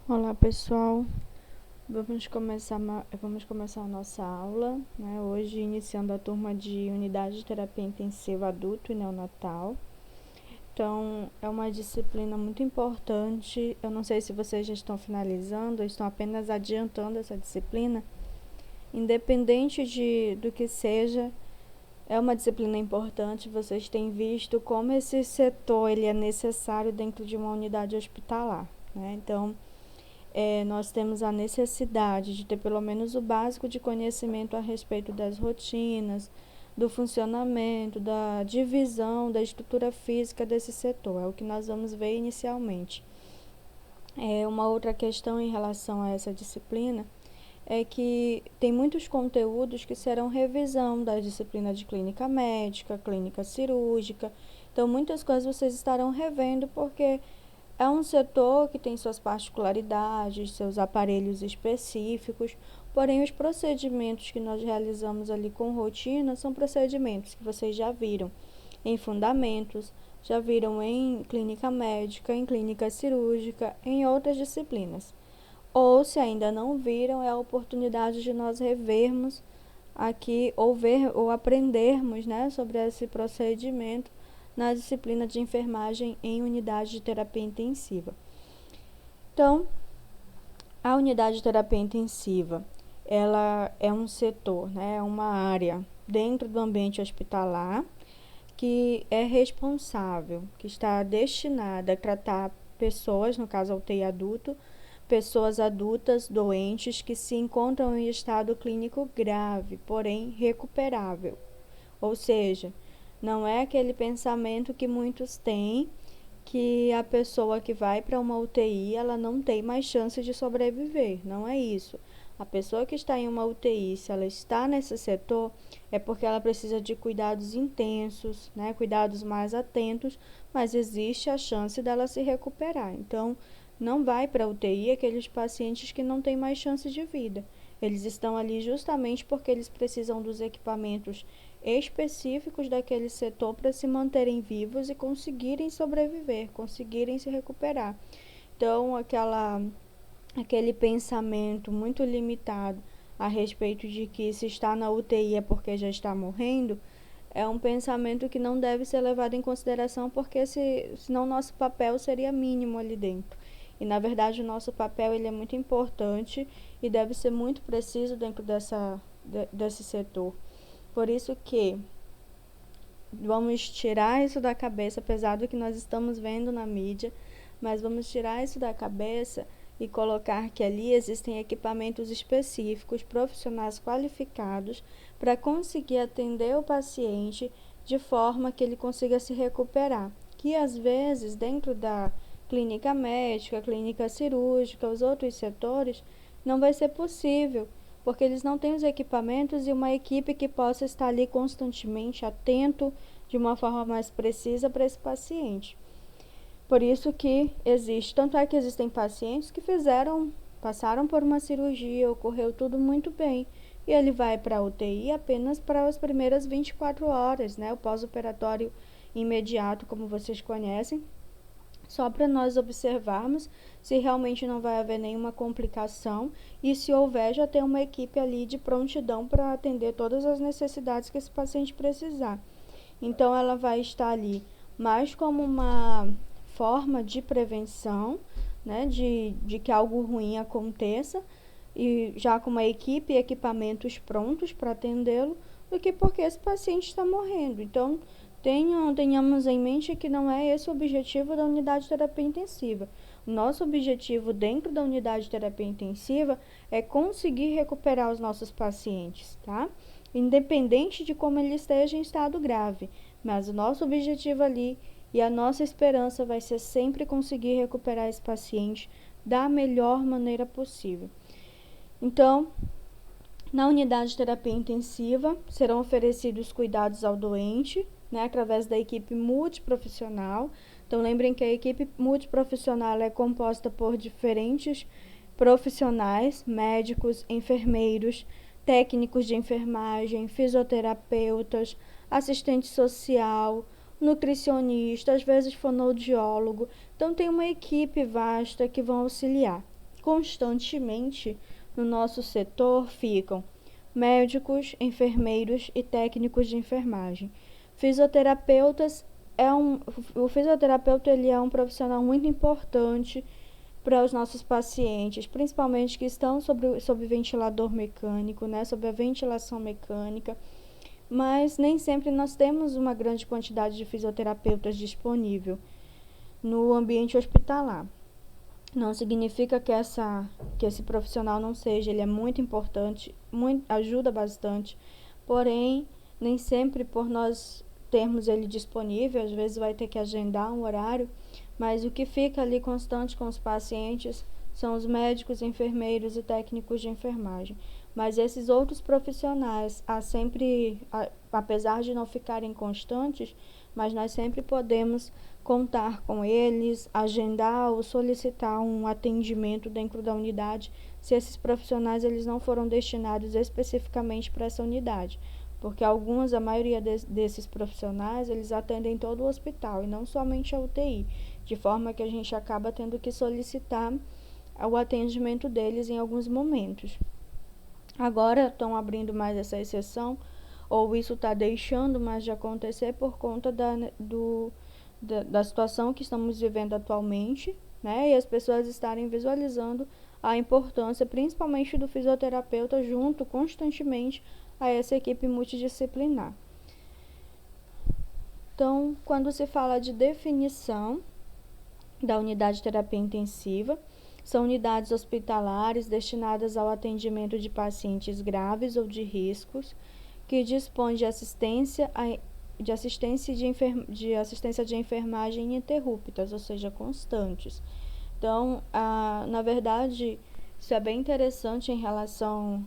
Olá pessoal, vamos começar a nossa aula, né? Hoje iniciando a turma de unidade de terapia intensiva adulto e neonatal. Então, é uma disciplina muito importante. Eu não sei se vocês já estão finalizando ou estão apenas adiantando essa disciplina. Independente do que seja, é uma disciplina importante. Vocês têm visto como esse setor ele é necessário dentro de uma unidade hospitalar, né? Então, nós temos a necessidade de ter pelo menos o básico de conhecimento a respeito das rotinas, do funcionamento, da divisão, da estrutura física desse setor. É o que nós vamos ver inicialmente. Uma outra questão em relação a essa disciplina é que tem muitos conteúdos que serão revisão da disciplina de clínica médica, clínica cirúrgica. Então, muitas coisas vocês estarão revendo porque é um setor que tem suas particularidades, seus aparelhos específicos, porém os procedimentos que nós realizamos ali com rotina são procedimentos que vocês já viram em fundamentos, já viram em clínica médica, em clínica cirúrgica, em outras disciplinas. Ou se ainda não viram, é a oportunidade de nós revermos aqui ou aprendermos, né, sobre esse procedimento na disciplina de enfermagem em unidade de terapia intensiva. Então, a unidade de terapia intensiva, ela é um setor, né, é uma área dentro do ambiente hospitalar que é responsável, que está destinada a tratar pessoas, no caso a UTI adulto, pessoas adultas doentes que se encontram em estado clínico grave, porém recuperável. Ou seja, não é aquele pensamento que muitos têm que a pessoa que vai para uma UTI, ela não tem mais chance de sobreviver. Não é isso. A pessoa que está em uma UTI, se ela está nesse setor, é porque ela precisa de cuidados intensos, né? Cuidados mais atentos, mas existe a chance dela se recuperar. Então, não vai para a UTI aqueles pacientes que não têm mais chance de vida. Eles estão ali justamente porque eles precisam dos equipamentos específicos daquele setor para se manterem vivos e conseguirem sobreviver, conseguirem se recuperar. Então, aquele pensamento muito limitado a respeito de que se está na UTI é porque já está morrendo, é um pensamento que não deve ser levado em consideração, porque senão nosso papel seria mínimo ali dentro. E, na verdade, o nosso papel ele é muito importante e deve ser muito preciso dentro desse setor. Por isso que vamos tirar isso da cabeça, apesar do que nós estamos vendo na mídia, mas vamos tirar isso da cabeça e colocar que ali existem equipamentos específicos, profissionais qualificados para conseguir atender o paciente de forma que ele consiga se recuperar. Que às vezes dentro da clínica médica, clínica cirúrgica, os outros setores, não vai ser possível, porque eles não têm os equipamentos e uma equipe que possa estar ali constantemente atento de uma forma mais precisa para esse paciente. Por isso que existe, tanto é que existem pacientes que passaram por uma cirurgia, ocorreu tudo muito bem, e ele vai para a UTI apenas para as primeiras 24 horas, né? O pós-operatório imediato, como vocês conhecem, só para nós observarmos se realmente não vai haver nenhuma complicação e se houver, já tem uma equipe ali de prontidão para atender todas as necessidades que esse paciente precisar. Então, ela vai estar ali mais como uma forma de prevenção, né, de que algo ruim aconteça, e já com uma equipe e equipamentos prontos para atendê-lo, do que porque esse paciente está morrendo. Então, tenhamos em mente que não é esse o objetivo da unidade de terapia intensiva. O nosso objetivo dentro da unidade de terapia intensiva é conseguir recuperar os nossos pacientes, tá? Independente de como ele esteja em estado grave. Mas o nosso objetivo ali e a nossa esperança vai ser sempre conseguir recuperar esse paciente da melhor maneira possível. Então, na unidade de terapia intensiva, serão oferecidos cuidados ao doente, né, através da equipe multiprofissional. Então, lembrem que a equipe multiprofissional é composta por diferentes profissionais, médicos, enfermeiros, técnicos de enfermagem, fisioterapeutas, assistente social, nutricionista, às vezes fonoaudiólogo. Então, tem uma equipe vasta que vão auxiliar constantemente no nosso setor ficam médicos, enfermeiros e técnicos de enfermagem. Fisioterapeutas o fisioterapeuta ele é um profissional muito importante para os nossos pacientes, principalmente que estão sob ventilador mecânico, né, sob a ventilação mecânica, mas nem sempre nós temos uma grande quantidade de fisioterapeutas disponível no ambiente hospitalar. Não significa que esse profissional não seja, ele é muito importante, ajuda bastante, porém, nem sempre por nós termos ele disponível, às vezes vai ter que agendar um horário, mas o que fica ali constante com os pacientes são os médicos, enfermeiros e técnicos de enfermagem. Mas esses outros profissionais, apesar de não ficarem constantes, mas nós sempre podemos contar com eles, agendar ou solicitar um atendimento dentro da unidade, se esses profissionais eles não foram destinados especificamente para essa unidade, porque a maioria desses profissionais, eles atendem todo o hospital e não somente a UTI, de forma que a gente acaba tendo que solicitar o atendimento deles em alguns momentos. Agora estão abrindo mais essa exceção, ou isso está deixando mais de acontecer por conta da situação que estamos vivendo atualmente, né? E as pessoas estarem visualizando a importância, principalmente do fisioterapeuta, junto constantemente a essa equipe multidisciplinar. Então, quando se fala de definição da unidade de terapia intensiva, são unidades hospitalares destinadas ao atendimento de pacientes graves ou de riscos, que dispõem de assistência de enfermagem ininterruptas, ou seja, constantes. Então, na verdade, isso é bem interessante em relação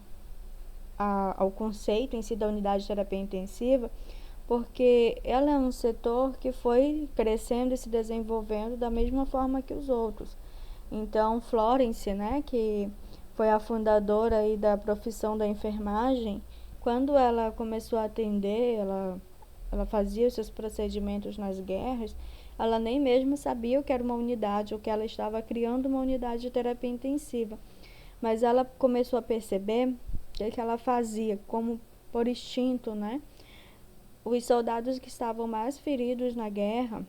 ao conceito em si da unidade de terapia intensiva, porque ela é um setor que foi crescendo e se desenvolvendo da mesma forma que os outros. Então, Florence, né, que foi a fundadora aí da profissão da enfermagem, quando ela começou a atender, ela fazia os seus procedimentos nas guerras, ela nem mesmo sabia o que era uma unidade, ou que ela estava criando uma unidade de terapia intensiva. Mas ela começou a perceber que ela fazia, como por instinto, né? Os soldados que estavam mais feridos na guerra,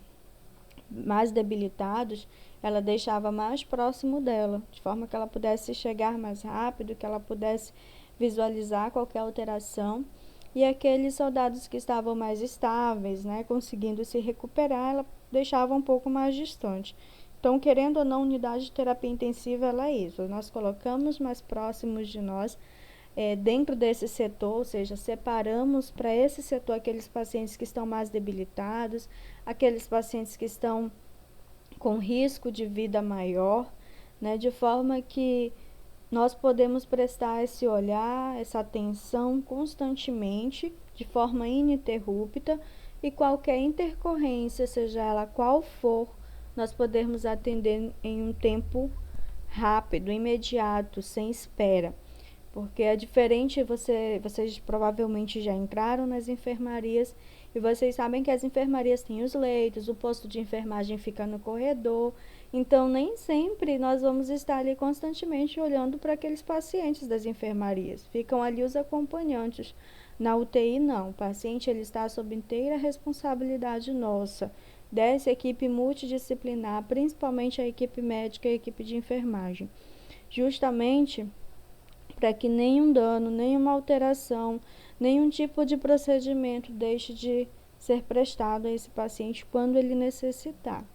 mais debilitados, ela deixava mais próximo dela, de forma que ela pudesse chegar mais rápido, que ela pudesse visualizar qualquer alteração. E aqueles soldados que estavam mais estáveis, né, conseguindo se recuperar, ela deixava um pouco mais distante. Então, querendo ou não, a unidade de terapia intensiva ela é isso. Nós colocamos mais próximos de nós, dentro desse setor, ou seja, separamos para esse setor aqueles pacientes que estão mais debilitados, aqueles pacientes que estão com risco de vida maior, né, de forma que nós podemos prestar esse olhar, essa atenção constantemente, de forma ininterrupta, e qualquer intercorrência, seja ela qual for, nós podemos atender em um tempo rápido, imediato, sem espera. Porque é diferente, vocês provavelmente já entraram nas enfermarias e vocês sabem que as enfermarias têm os leitos, o posto de enfermagem fica no corredor. Então, nem sempre nós vamos estar ali constantemente olhando para aqueles pacientes das enfermarias. Ficam ali os acompanhantes. Na UTI, não. O paciente ele está sob inteira responsabilidade nossa, dessa equipe multidisciplinar, principalmente a equipe médica e a equipe de enfermagem. Justamente para que nenhum dano, nenhuma alteração, nenhum tipo de procedimento deixe de ser prestado a esse paciente quando ele necessitar.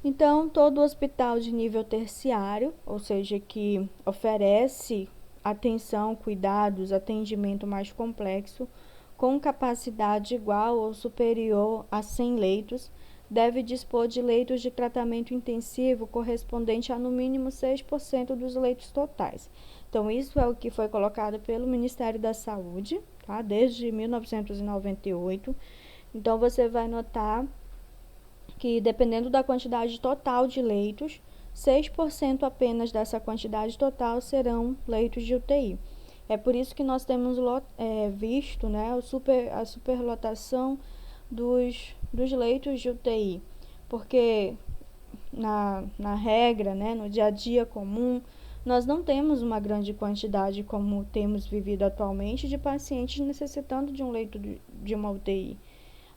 Então, todo hospital de nível terciário, ou seja, que oferece atenção, cuidados, atendimento mais complexo, com capacidade igual ou superior a 100 leitos, deve dispor de leitos de tratamento intensivo correspondente a no mínimo 6% dos leitos totais. Então, isso é o que foi colocado pelo Ministério da Saúde, tá? Desde 1998. Então, você vai notar que, dependendo da quantidade total de leitos, 6% apenas dessa quantidade total serão leitos de UTI. É por isso que nós temos visto, né, a superlotação dos leitos de UTI, porque na regra, né, no dia a dia comum, nós não temos uma grande quantidade, como temos vivido atualmente, de pacientes necessitando de um leito de uma UTI.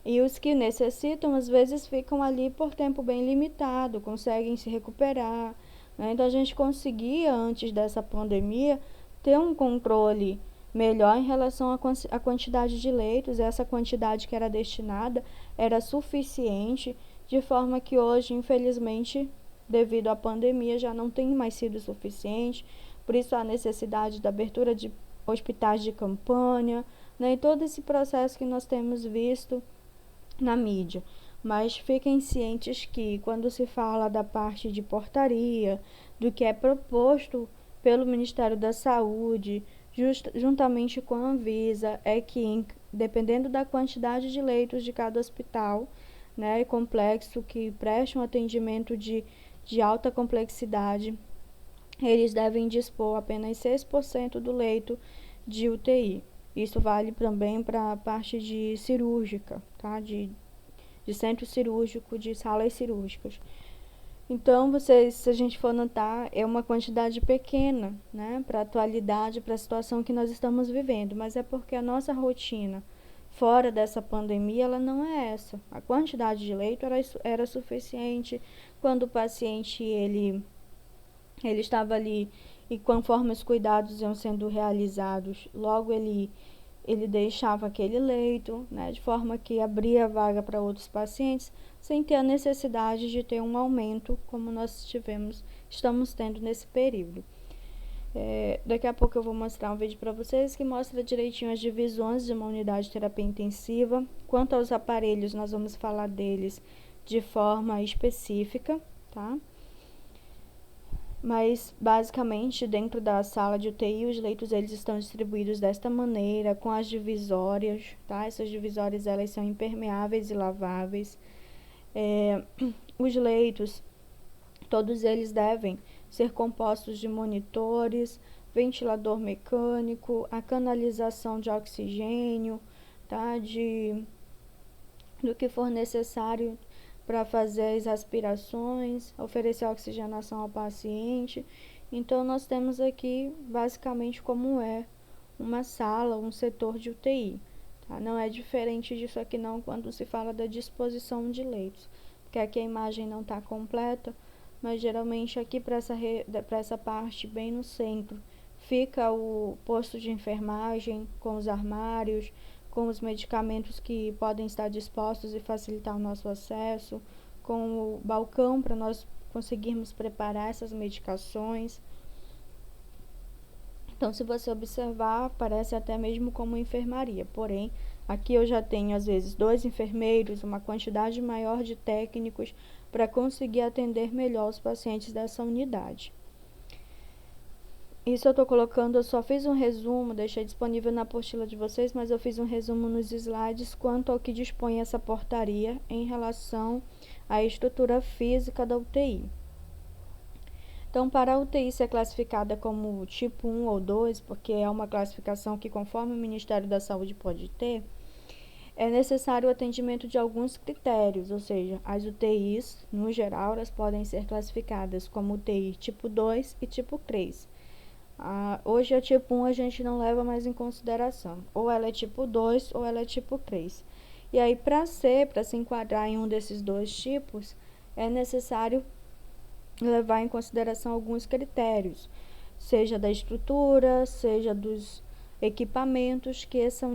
E os que necessitam, às vezes, ficam ali por tempo bem limitado, conseguem se recuperar, né? Então, a gente conseguia, antes dessa pandemia, ter um controle melhor em relação à quantidade de leitos. Essa quantidade que era destinada era suficiente, de forma que hoje, infelizmente, devido à pandemia, já não tem mais sido suficiente. Por isso, a necessidade da abertura de hospitais de campanha, né? E todo esse processo que nós temos visto na mídia. Mas fiquem cientes que, quando se fala da parte de portaria, do que é proposto pelo Ministério da Saúde, juntamente com a Anvisa, é que, dependendo da quantidade de leitos de cada hospital, né, complexo, que prestam atendimento de alta complexidade, eles devem dispor apenas 6% do leito de UTI. Isso vale também para a parte de cirúrgica, tá? De centro cirúrgico, de salas cirúrgicas. Então, se a gente for notar, é uma quantidade pequena, né, para a atualidade, para a situação que nós estamos vivendo, mas é porque a nossa rotina fora dessa pandemia, ela não é essa. A quantidade de leito era suficiente quando o paciente ele estava ali e conforme os cuidados iam sendo realizados, logo ele deixava aquele leito, né, de forma que abria vaga para outros pacientes, sem ter a necessidade de ter um aumento, como nós estamos tendo nesse período. Daqui a pouco eu vou mostrar um vídeo para vocês que mostra direitinho as divisões de uma unidade de terapia intensiva. Quanto aos aparelhos, nós vamos falar deles de forma específica, tá? Mas, basicamente, dentro da sala de UTI, os leitos eles estão distribuídos desta maneira, com as divisórias, tá? Essas divisórias, elas são impermeáveis e laváveis. Os leitos, todos eles devem ser compostos de monitores, ventilador mecânico, a canalização de oxigênio, tá? Do que for necessário para fazer as aspirações, oferecer oxigenação ao paciente. Então, nós temos aqui, basicamente, como é uma sala, um setor de UTI. Tá? Não é diferente disso aqui não quando se fala da disposição de leitos, porque aqui a imagem não está completa, mas geralmente aqui para essa parte bem no centro fica o posto de enfermagem com os armários, com os medicamentos que podem estar dispostos e facilitar o nosso acesso, com o balcão para nós conseguirmos preparar essas medicações. Então, se você observar, parece até mesmo como enfermaria, porém, aqui eu já tenho, às vezes, 2 enfermeiros, uma quantidade maior de técnicos para conseguir atender melhor os pacientes dessa unidade. Isso eu estou colocando, eu só fiz um resumo, deixei disponível na apostila de vocês, mas eu fiz um resumo nos slides quanto ao que dispõe essa portaria em relação à estrutura física da UTI. Então, para a UTI ser classificada como tipo 1 ou 2, porque é uma classificação que, conforme o Ministério da Saúde pode ter, é necessário o atendimento de alguns critérios, ou seja, as UTIs, no geral, elas podem ser classificadas como UTI tipo 2 e tipo 3. Hoje a tipo 1 a gente não leva mais em consideração, ou ela é tipo 2 ou ela é tipo 3. E aí, para se enquadrar em um desses dois tipos, é necessário levar em consideração alguns critérios, seja da estrutura, seja dos equipamentos que essa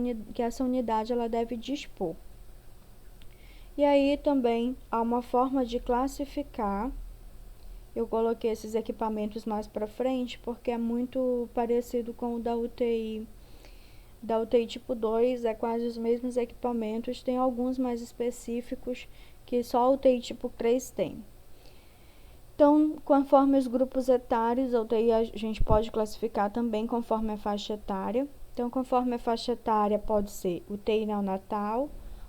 unidade ela deve dispor. E aí também há uma forma de classificar. Eu coloquei esses equipamentos mais para frente porque é muito parecido com o da UTI. Da UTI tipo 2 é quase os mesmos equipamentos, tem alguns mais específicos que só a UTI tipo 3 tem. Então, conforme os grupos etários, a UTI a gente pode classificar também conforme a faixa etária. Então, conforme a faixa etária pode ser UTI neonatal,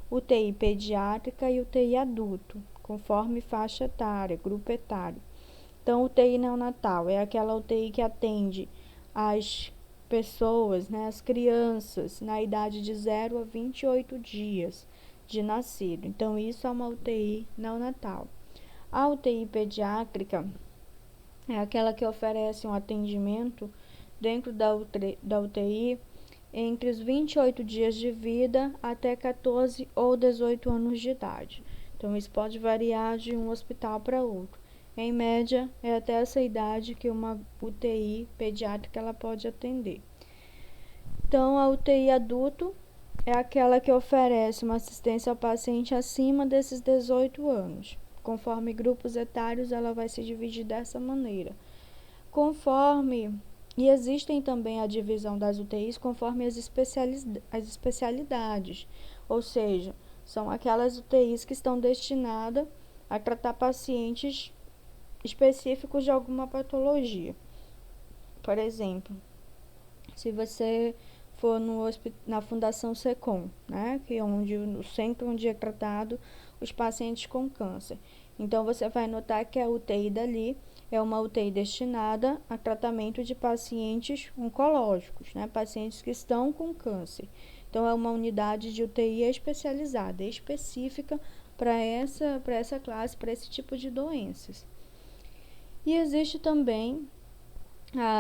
UTI pediátrica e UTI adulto, conforme faixa etária, grupo etário. Então, UTI neonatal é aquela UTI que atende as pessoas, né, as crianças, na idade de 0 a 28 dias de nascido. Então, isso é uma UTI neonatal. A UTI pediátrica é aquela que oferece um atendimento dentro da UTI entre os 28 dias de vida até 14 ou 18 anos de idade. Então, isso pode variar de um hospital para outro. Em média, é até essa idade que uma UTI pediátrica ela pode atender. Então, a UTI adulto é aquela que oferece uma assistência ao paciente acima desses 18 anos. Conforme grupos etários, ela vai se dividir dessa maneira. E existem também a divisão das UTIs conforme as especialidades, ou seja, são aquelas UTIs que estão destinadas a tratar pacientes específicos de alguma patologia. Por exemplo, se você for na Fundação SECOM, né, que é o centro onde é tratado os pacientes com câncer. Então, você vai notar que a UTI dali é uma UTI destinada a tratamento de pacientes oncológicos, né, pacientes que estão com câncer. Então, é uma unidade de UTI especializada, específica para essa classe, para esse tipo de doenças. E existe também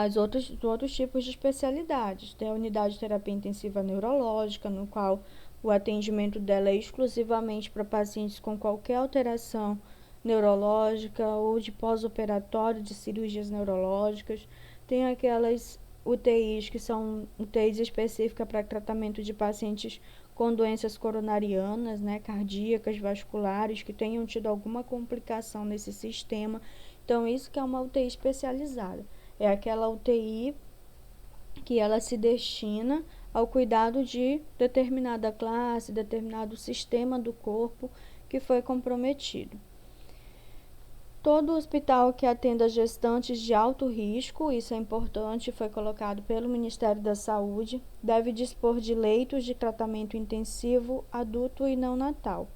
os outros tipos de especialidades. Tem a unidade de terapia intensiva neurológica, no qual o atendimento dela é exclusivamente para pacientes com qualquer alteração neurológica ou de pós-operatório de cirurgias neurológicas. Tem aquelas UTIs que são UTIs específicas para tratamento de pacientes com doenças coronarianas, né, cardíacas, vasculares, que tenham tido alguma complicação nesse sistema. Então, isso que é uma UTI especializada. É aquela UTI que ela se destina ao cuidado de determinada classe, determinado sistema do corpo que foi comprometido. Todo hospital que atenda gestantes de alto risco, isso é importante, foi colocado pelo Ministério da Saúde, deve dispor de leitos de tratamento intensivo adulto e neonatal.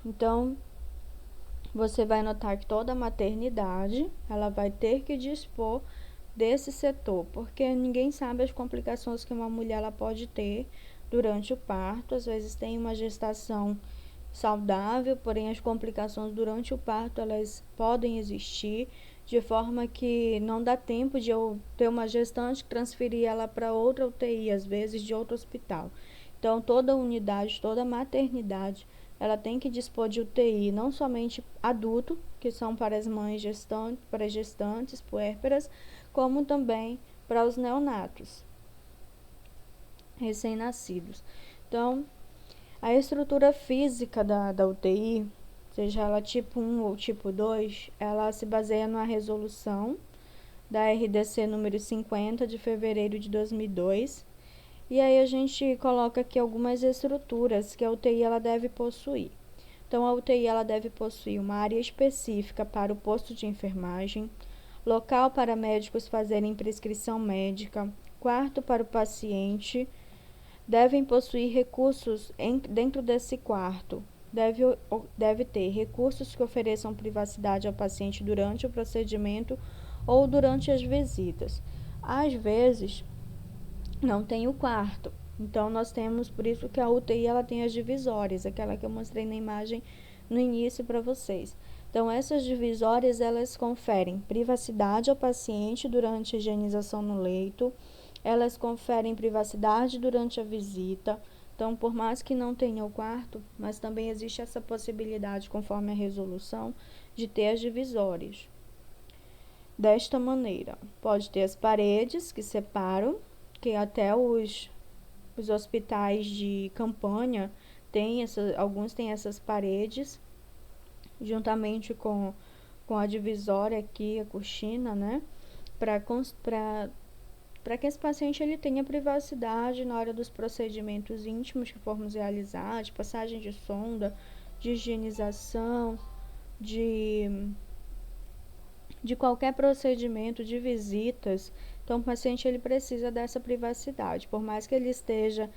Então, você vai notar que toda maternidade, ela vai ter que dispor desse setor, porque ninguém sabe as complicações que uma mulher ela pode ter durante o parto. Às vezes tem uma gestação saudável, porém as complicações durante o parto elas podem existir, de forma que não dá tempo de eu ter uma gestante transferir ela para outra UTI, às vezes de outro hospital. Então, toda unidade, toda maternidade, ela tem que dispor de UTI, não somente adulto, que são para as mães gestantes, para as gestantes puérperas, como também para os neonatos, recém-nascidos. Então, a estrutura física da UTI, seja ela tipo 1 ou tipo 2, ela se baseia na resolução da RDC número 50 de fevereiro de 2002. E aí a gente coloca aqui algumas estruturas que a UTI ela deve possuir. Então, a UTI ela deve possuir uma área específica para o posto de enfermagem, local para médicos fazerem prescrição médica, quarto para o paciente, devem possuir recursos dentro desse quarto. Deve ter recursos que ofereçam privacidade ao paciente durante o procedimento ou durante as visitas. Às vezes, não tem o quarto. Então, nós temos, por isso que a UTI ela tem as divisórias, aquela que eu mostrei na imagem no início para vocês. Então, essas divisórias, elas conferem privacidade ao paciente durante a higienização no leito, elas conferem privacidade durante a visita. Então, por mais que não tenha o quarto, mas também existe essa possibilidade, conforme a resolução, de ter as divisórias. Desta maneira, pode ter as paredes que separam, que até os hospitais de campanha alguns têm essas paredes, juntamente com a divisória aqui, a cortina, né? Para que esse paciente ele tenha privacidade na hora dos procedimentos íntimos que formos realizar, de passagem de sonda, de higienização, de qualquer procedimento, de visitas. Então, o paciente ele precisa dessa privacidade. Por mais que ele esteja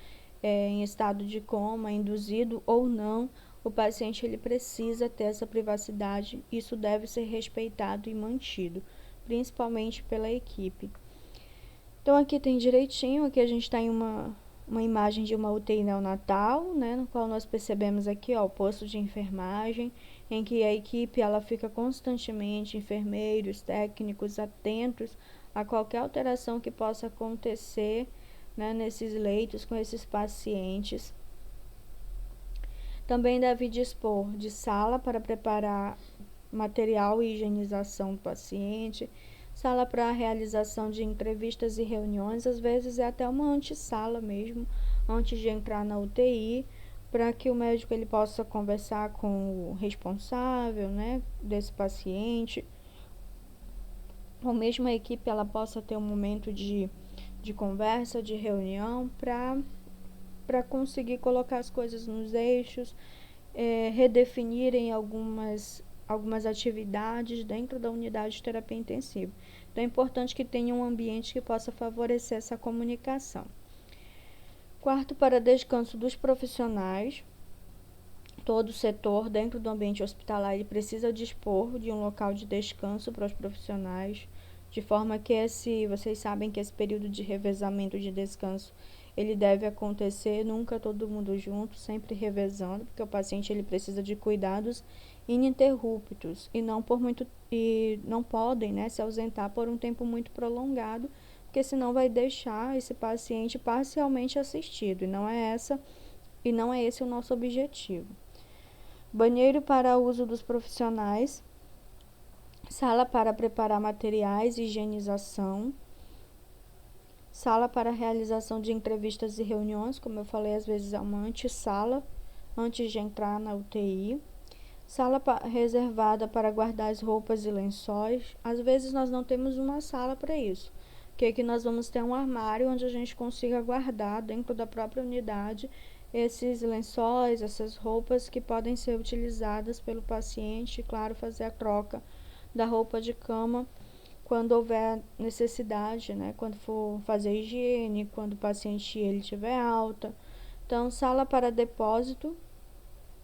em estado de coma, induzido ou não, o paciente ele precisa ter essa privacidade. Isso deve ser respeitado e mantido, principalmente pela equipe. Então, aqui tem direitinho, aqui a gente tem uma imagem de uma UTI neonatal, né, no qual nós percebemos aqui, ó, o posto de enfermagem. em que a equipe ela fica constantemente, enfermeiros, técnicos, atentos a qualquer alteração que possa acontecer, né, nesses leitos com esses pacientes. Também deve dispor de sala para preparar material e higienização do paciente, sala para a realização de entrevistas e reuniões, às vezes é até uma antessala mesmo, antes de entrar na UTI, para que o médico ele possa conversar com o responsável, né, desse paciente, ou mesmo a equipe ela possa ter um momento de conversa, de reunião, para conseguir colocar as coisas nos eixos, redefinirem algumas atividades dentro da unidade de terapia intensiva. Então é importante que tenha um ambiente que possa favorecer essa comunicação. Quarto, para descanso dos profissionais. Todo setor dentro do ambiente hospitalar ele precisa dispor de um local de descanso para os profissionais, de forma que vocês sabem que esse período de revezamento de descanso ele deve acontecer nunca todo mundo junto, sempre revezando, porque o paciente ele precisa de cuidados ininterruptos e não podem, né, se ausentar por um tempo muito prolongado, porque senão vai deixar esse paciente parcialmente assistido, e não é esse o nosso objetivo. Banheiro para uso dos profissionais, sala para preparar materiais e higienização, sala para realização de entrevistas e reuniões, como eu falei, às vezes é uma antessala, antes de entrar na UTI, sala reservada para guardar as roupas e lençóis, às vezes nós não temos uma sala para isso, porque aqui nós vamos ter um armário onde a gente consiga guardar dentro da própria unidade esses lençóis, essas roupas que podem ser utilizadas pelo paciente, e claro, fazer a troca da roupa de cama quando houver necessidade, né? Quando for fazer higiene, quando o paciente ele tiver alta. Então, sala para depósito,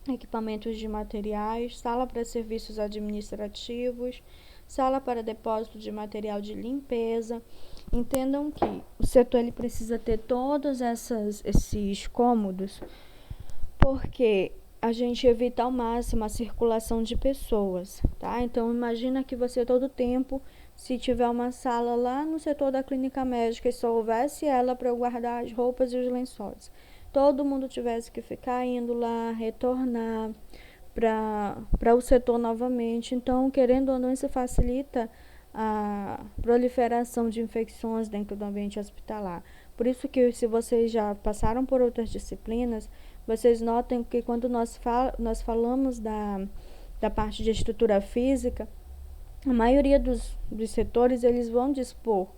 equipamentos de materiais, sala para serviços administrativos, sala para depósito de material de limpeza. Entendam que o setor ele precisa ter todos esses cômodos, porque a gente evita ao máximo a circulação de pessoas, tá? Então, imagina que você todo tempo, se tiver uma sala lá no setor da clínica médica e só houvesse ela para guardar as roupas e os lençóis, todo mundo tivesse que ficar indo lá, retornar para o setor novamente. Então, querendo ou não, isso facilita a proliferação de infecções dentro do ambiente hospitalar. Por isso que, se vocês já passaram por outras disciplinas, vocês notem que quando nós falamos da parte de estrutura física, a maioria dos setores eles vão dispor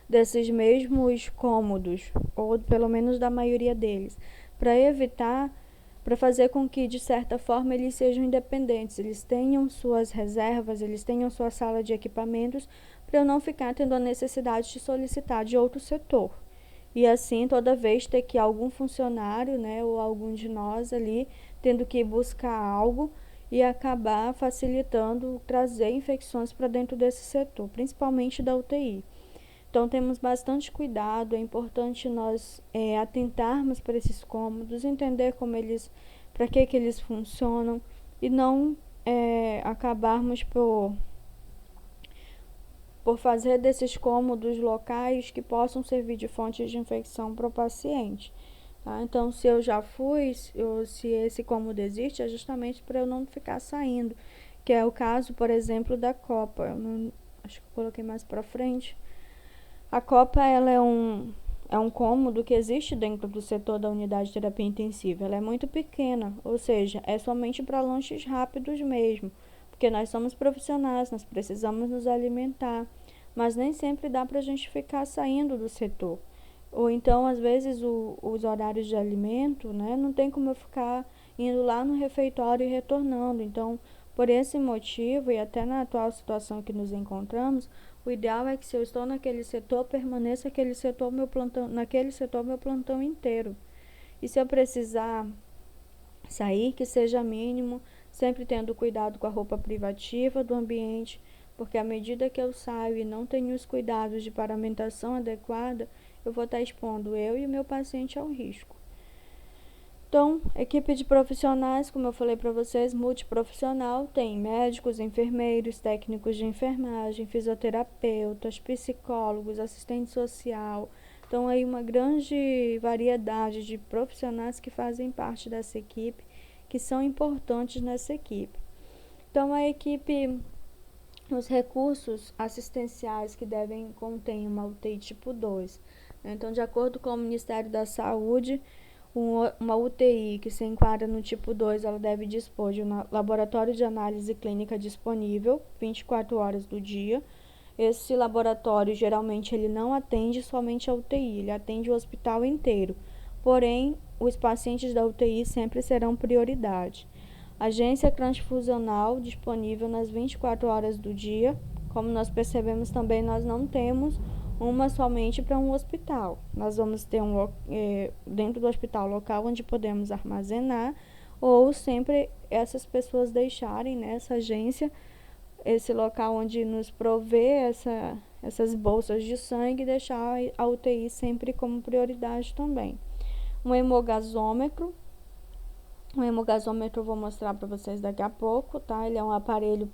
desses mesmos cômodos, ou pelo menos da maioria deles, para fazer com que, de certa forma, eles sejam independentes, eles tenham suas reservas, eles tenham sua sala de equipamentos, para eu não ficar tendo a necessidade de solicitar de outro setor. E assim, toda vez ter que algum funcionário, né, ou algum de nós ali, tendo que buscar algo e acabar facilitando trazer infecções para dentro desse setor, principalmente da UTI. Então, temos bastante cuidado, é importante nós atentarmos para esses cômodos, entender para que eles funcionam e não acabarmos por fazer desses cômodos locais que possam servir de fonte de infecção para o paciente. Tá? Então, se eu já fui, se esse cômodo existe, é justamente para eu não ficar saindo, que é o caso, por exemplo, da copa. Acho que eu coloquei mais para frente. A copa ela é um cômodo que existe dentro do setor da unidade de terapia intensiva. Ela é muito pequena, ou seja, é somente para lanches rápidos mesmo, porque nós somos profissionais, nós precisamos nos alimentar, mas nem sempre dá para a gente ficar saindo do setor. Ou então, às vezes, os horários de alimento, né, não tem como eu ficar indo lá no refeitório e retornando. Então, por esse motivo, e até na atual situação que nos encontramos, o ideal é que, se eu estou naquele setor, permaneça naquele setor meu plantão inteiro. E se eu precisar sair, que seja mínimo, sempre tendo cuidado com a roupa privativa do ambiente, porque à medida que eu saio e não tenho os cuidados de paramentação adequada, eu vou estar expondo eu e o meu paciente ao risco. Então, equipe de profissionais, como eu falei para vocês, multiprofissional, tem médicos, enfermeiros, técnicos de enfermagem, fisioterapeutas, psicólogos, assistente social. Então, aí uma grande variedade de profissionais que fazem parte dessa equipe, que são importantes nessa equipe. Então, a equipe, os recursos assistenciais que devem contém uma UTI tipo 2. Então, de acordo com o Ministério da Saúde, uma UTI que se enquadra no tipo 2, ela deve dispor de um laboratório de análise clínica disponível 24 horas do dia. Esse laboratório, geralmente, ele não atende somente a UTI, ele atende o hospital inteiro. Porém, os pacientes da UTI sempre serão prioridade. Agência transfusional disponível nas 24 horas do dia. Como nós percebemos também, nós não temos uma somente para um hospital. Nós vamos ter dentro do hospital local onde podemos armazenar, ou sempre essas pessoas deixarem nessa agência esse local onde nos provê essas bolsas de sangue e deixar a UTI sempre como prioridade também. Um hemogazômetro. O hemogazômetro eu vou mostrar para vocês daqui a pouco, tá? Ele é um aparelho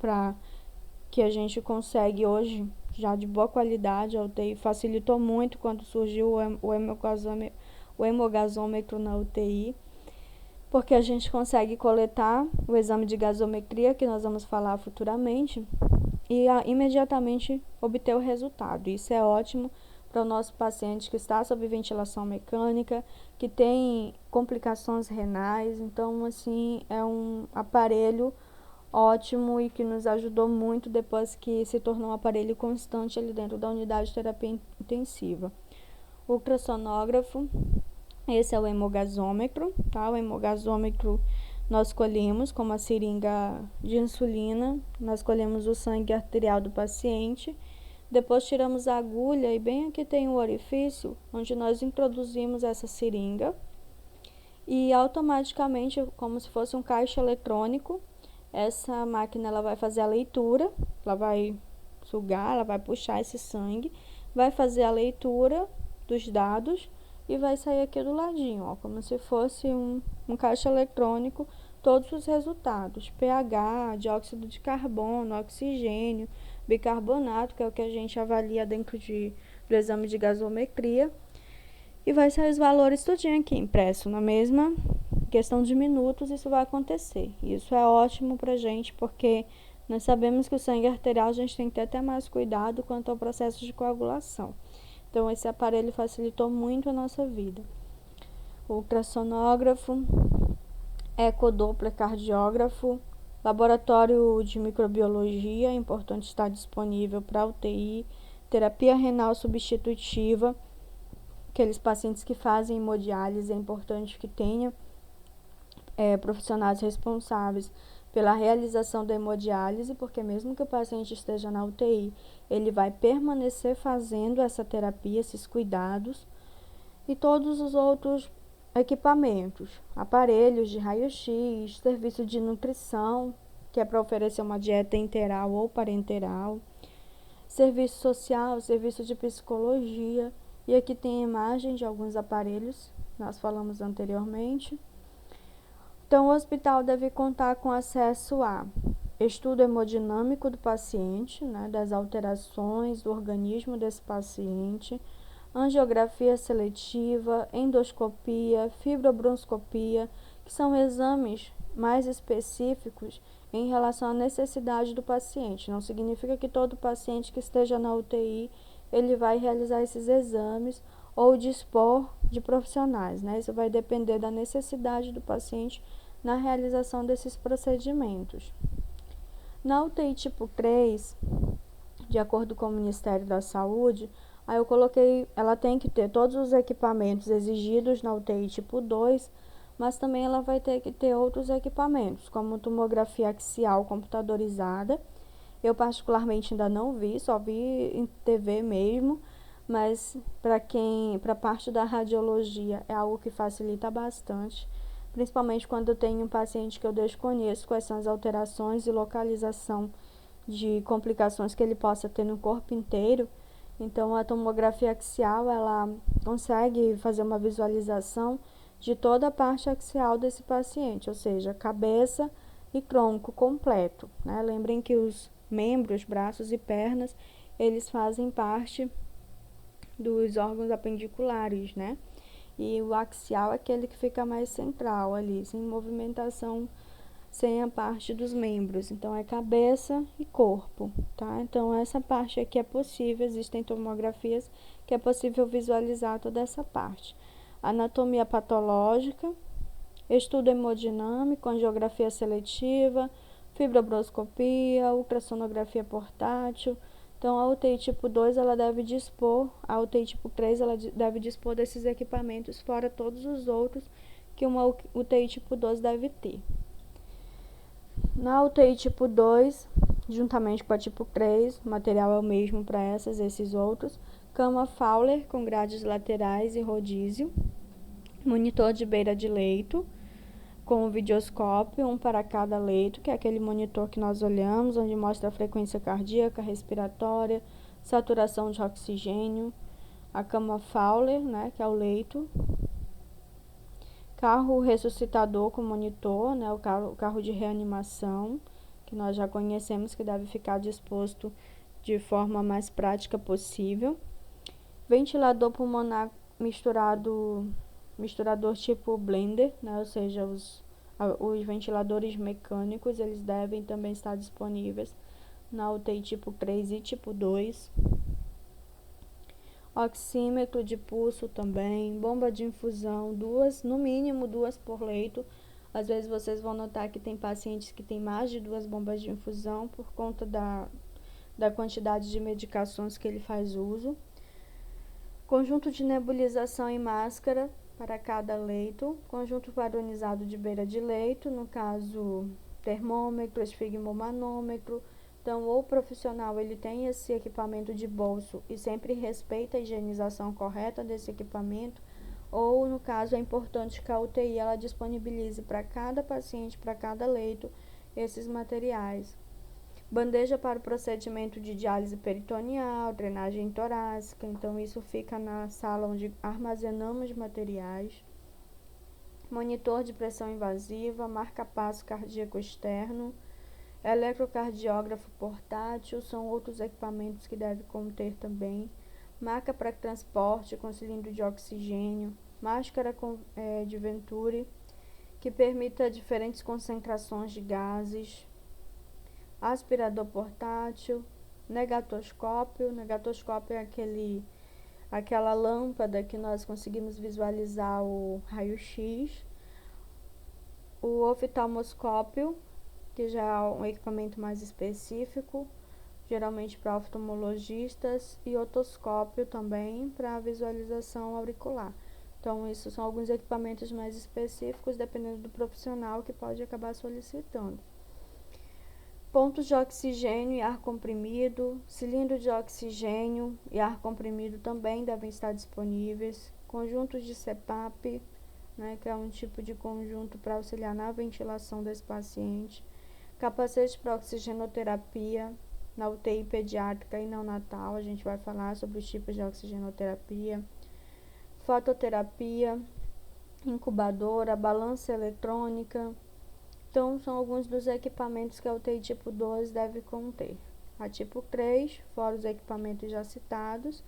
que a gente consegue hoje já de boa qualidade. A UTI facilitou muito quando surgiu o hemogazômetro na UTI, porque a gente consegue coletar o exame de gasometria, que nós vamos falar futuramente, e imediatamente obter o resultado. Isso é ótimo para o nosso paciente que está sob ventilação mecânica, que tem complicações renais. Então, assim, é um aparelho ótimo e que nos ajudou muito depois que se tornou um aparelho constante ali dentro da unidade de terapia intensiva. Ultrassonógrafo, esse é o hemogazômetro, tá? O hemogazômetro nós colhemos com uma seringa de insulina, nós colhemos o sangue arterial do paciente, depois tiramos a agulha e bem aqui tem um orifício onde nós introduzimos essa seringa e automaticamente, como se fosse um caixa eletrônico, essa máquina ela vai fazer a leitura, ela vai sugar, ela vai puxar esse sangue, vai fazer a leitura dos dados e vai sair aqui do ladinho, ó, como se fosse um caixa eletrônico, todos os resultados, pH, dióxido de carbono, oxigênio, bicarbonato, que é o que a gente avalia dentro do exame de gasometria, e vai sair os valores tudinho aqui impresso na mesma questão de minutos. Isso vai acontecer. Isso é ótimo pra gente, porque nós sabemos que o sangue arterial a gente tem que ter até mais cuidado quanto ao processo de coagulação. Então, esse aparelho facilitou muito a nossa vida. Ultrassonógrafo, ecodoppler cardiógrafo, laboratório de microbiologia, é importante estar disponível para UTI, terapia renal substitutiva, aqueles pacientes que fazem hemodiálise, é importante que tenha profissionais responsáveis pela realização da hemodiálise, porque mesmo que o paciente esteja na UTI, ele vai permanecer fazendo essa terapia, esses cuidados, e todos os outros equipamentos, aparelhos de raio-x, serviço de nutrição, que é para oferecer uma dieta enteral ou parenteral, serviço social, serviço de psicologia, e aqui tem a imagem de alguns aparelhos, nós falamos anteriormente. Então, o hospital deve contar com acesso a estudo hemodinâmico do paciente, né, das alterações do organismo desse paciente, angiografia seletiva, endoscopia, fibrobroncoscopia, que são exames mais específicos em relação à necessidade do paciente. Não significa que todo paciente que esteja na UTI, ele vai realizar esses exames ou dispor de profissionais, né? Isso vai depender da necessidade do paciente na realização desses procedimentos. Na UTI tipo 3, de acordo com o Ministério da Saúde, aí eu coloquei, ela tem que ter todos os equipamentos exigidos na UTI tipo 2, mas também ela vai ter que ter outros equipamentos, como tomografia axial computadorizada. Eu particularmente ainda não vi, só vi em TV mesmo, mas para a parte da radiologia é algo que facilita bastante, principalmente quando eu tenho um paciente que eu desconheço quais são as alterações e localização de complicações que ele possa ter no corpo inteiro. Então, a tomografia axial, ela consegue fazer uma visualização de toda a parte axial desse paciente, ou seja, cabeça e tronco completo, né? Lembrem que os membros, braços e pernas, eles fazem parte dos órgãos apendiculares, né? E o axial é aquele que fica mais central ali, sem movimentação, sem a parte dos membros. Então, é cabeça e corpo, tá? Então, essa parte aqui é possível, existem tomografias que é possível visualizar toda essa parte. Anatomia patológica, estudo hemodinâmico, angiografia seletiva, fibrobroscopia, ultrassonografia portátil. Então, a UTI tipo 2, ela deve dispor, a UTI tipo 3, ela deve dispor desses equipamentos, fora todos os outros que uma UTI tipo 2 deve ter. Na UTI tipo 2, juntamente com a tipo 3, o material é o mesmo para esses outros. Cama Fowler com grades laterais e rodízio. Monitor de beira de leito, com o videoscópio, um para cada leito, que é aquele monitor que nós olhamos, onde mostra a frequência cardíaca, respiratória, saturação de oxigênio. A cama Fowler, né, que é o leito. Carro ressuscitador com monitor, né, o carro de reanimação, que nós já conhecemos, que deve ficar disposto de forma mais prática possível. Ventilador pulmonar misturador tipo blender, né, ou seja, os ventiladores mecânicos, eles devem também estar disponíveis na UTI tipo 3 e tipo 2. Oxímetro de pulso também, bomba de infusão, no mínimo duas por leito. Às vezes vocês vão notar que tem pacientes que têm mais de 2 bombas de infusão por conta da quantidade de medicações que ele faz uso. Conjunto de nebulização e máscara para cada leito. Conjunto padronizado de beira de leito, no caso termômetro, esfigmomanômetro. Então, ou o profissional ele tem esse equipamento de bolso e sempre respeita a higienização correta desse equipamento, ou no caso é importante que a UTI ela disponibilize para cada paciente, para cada leito, esses materiais. Bandeja para o procedimento de diálise peritoneal, drenagem torácica, então isso fica na sala onde armazenamos materiais. Monitor de pressão invasiva, marca-passo cardíaco externo, eletrocardiógrafo portátil, são outros equipamentos que deve conter também. Maca para transporte com cilindro de oxigênio, máscara de Venturi, que permita diferentes concentrações de gases. Aspirador portátil, negatoscópio é aquela lâmpada que nós conseguimos visualizar o raio-x. O oftalmoscópio, que já é um equipamento mais específico, geralmente para oftalmologistas, e otoscópio também para visualização auricular. Então, esses são alguns equipamentos mais específicos, dependendo do profissional que pode acabar solicitando. Pontos de oxigênio e ar comprimido, cilindro de oxigênio e ar comprimido também devem estar disponíveis. Conjuntos de CPAP, né, que é um tipo de conjunto para auxiliar na ventilação desse paciente. Capacete para oxigenoterapia na UTI pediátrica e neonatal, a gente vai falar sobre os tipos de oxigenoterapia. Fototerapia, incubadora, balança eletrônica. Então, são alguns dos equipamentos que a UTI tipo 2 deve conter. A tipo 3, fora os equipamentos já citados,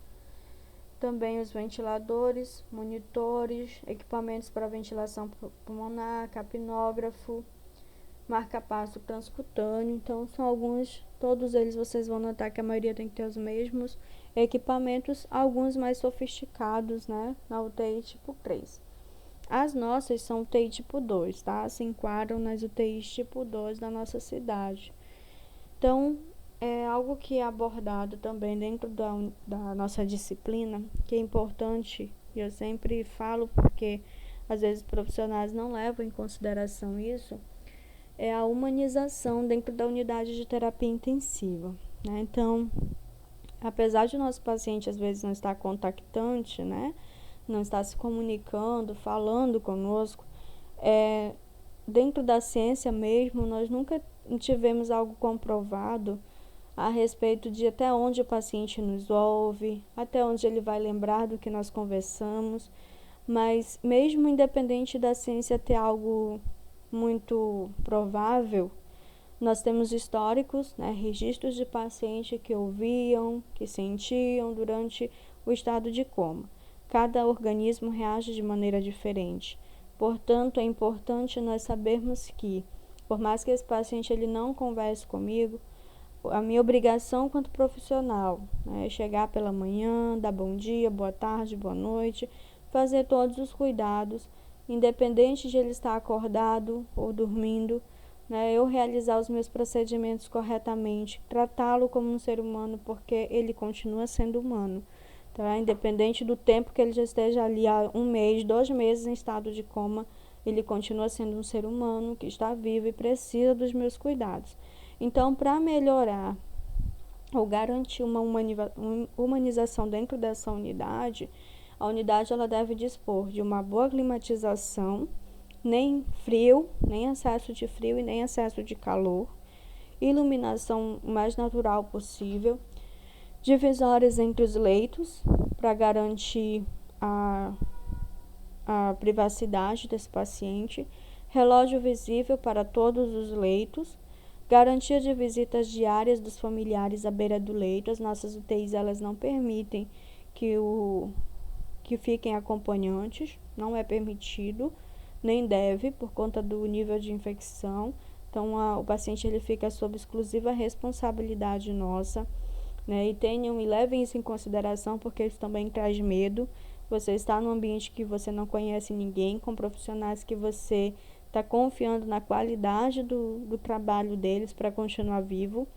também os ventiladores, monitores, equipamentos para ventilação pulmonar, capnógrafo, marca-passo transcutâneo. Então, são alguns, todos eles vocês vão notar que a maioria tem que ter os mesmos equipamentos, alguns mais sofisticados, né, na UTI tipo 3. As nossas são UTI tipo 2, tá? Se enquadram nas UTIs tipo 2 da nossa cidade. Então, é algo que é abordado também dentro da nossa disciplina, que é importante, e eu sempre falo porque às vezes profissionais não levam em consideração isso, é a humanização dentro da unidade de terapia intensiva, né? Então, apesar de o nosso paciente às vezes não estar contactante, né? Não está se comunicando, falando conosco, dentro da ciência mesmo, nós nunca tivemos algo comprovado a respeito de até onde o paciente nos ouve, até onde ele vai lembrar do que nós conversamos, Mas mesmo independente da ciência ter algo muito provável, nós temos históricos, né, registros de pacientes que ouviam, que sentiam durante o estado de coma. Cada organismo reage de maneira diferente. Portanto, é importante nós sabermos que, por mais que esse paciente ele não converse comigo, a minha obrigação quanto profissional, né, é chegar pela manhã, dar bom dia, boa tarde, boa noite, fazer todos os cuidados, independente de ele estar acordado ou dormindo, né, eu realizar os meus procedimentos corretamente, tratá-lo como um ser humano, porque ele continua sendo humano, tá? Independente do tempo que ele já esteja ali há 1 mês, 2 meses em estado de coma, ele continua sendo um ser humano que está vivo e precisa dos meus cuidados. Então, para melhorar ou garantir uma humanização dentro dessa unidade, a unidade ela deve dispor de uma boa climatização, nem frio, nem excesso de frio e nem excesso de calor, iluminação o mais natural possível, divisórias entre os leitos para garantir a privacidade desse paciente, relógio visível para todos os leitos, garantia de visitas diárias dos familiares à beira do leito. As nossas UTIs elas não permitem que fiquem acompanhantes, não é permitido, nem deve, por conta do nível de infecção. Então, o paciente ele fica sob exclusiva responsabilidade nossa, né? E levem isso em consideração, porque isso também traz medo. Você está num ambiente que você não conhece ninguém, com profissionais que você está confiando na qualidade do trabalho deles para continuar vivo.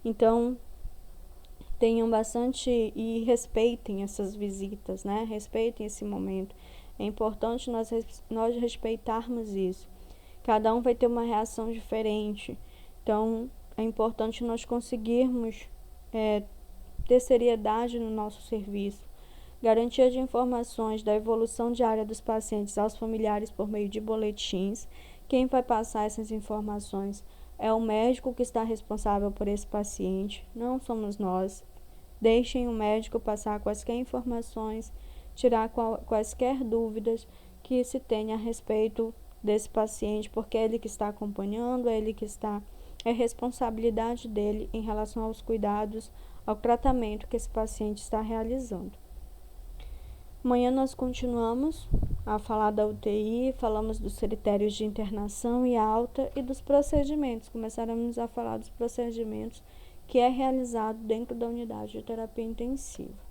Então, tenham bastante e respeitem essas visitas, né? Respeitem esse momento. É importante nós respeitarmos isso. Cada um vai ter uma reação diferente. Então, é importante nós conseguirmos ter seriedade no nosso serviço. Garantia de informações da evolução diária dos pacientes aos familiares por meio de boletins. Quem vai passar essas informações é o médico que está responsável por esse paciente, não somos nós. Deixem o médico passar quaisquer informações, tirar quaisquer dúvidas que se tenha a respeito desse paciente, porque é ele que está acompanhando, é ele que está... É responsabilidade dele em relação aos cuidados, ao tratamento que esse paciente está realizando. Amanhã nós continuamos a falar da UTI, falamos dos critérios de internação e alta e dos procedimentos. Começaremos a falar dos procedimentos que é realizado dentro da unidade de terapia intensiva.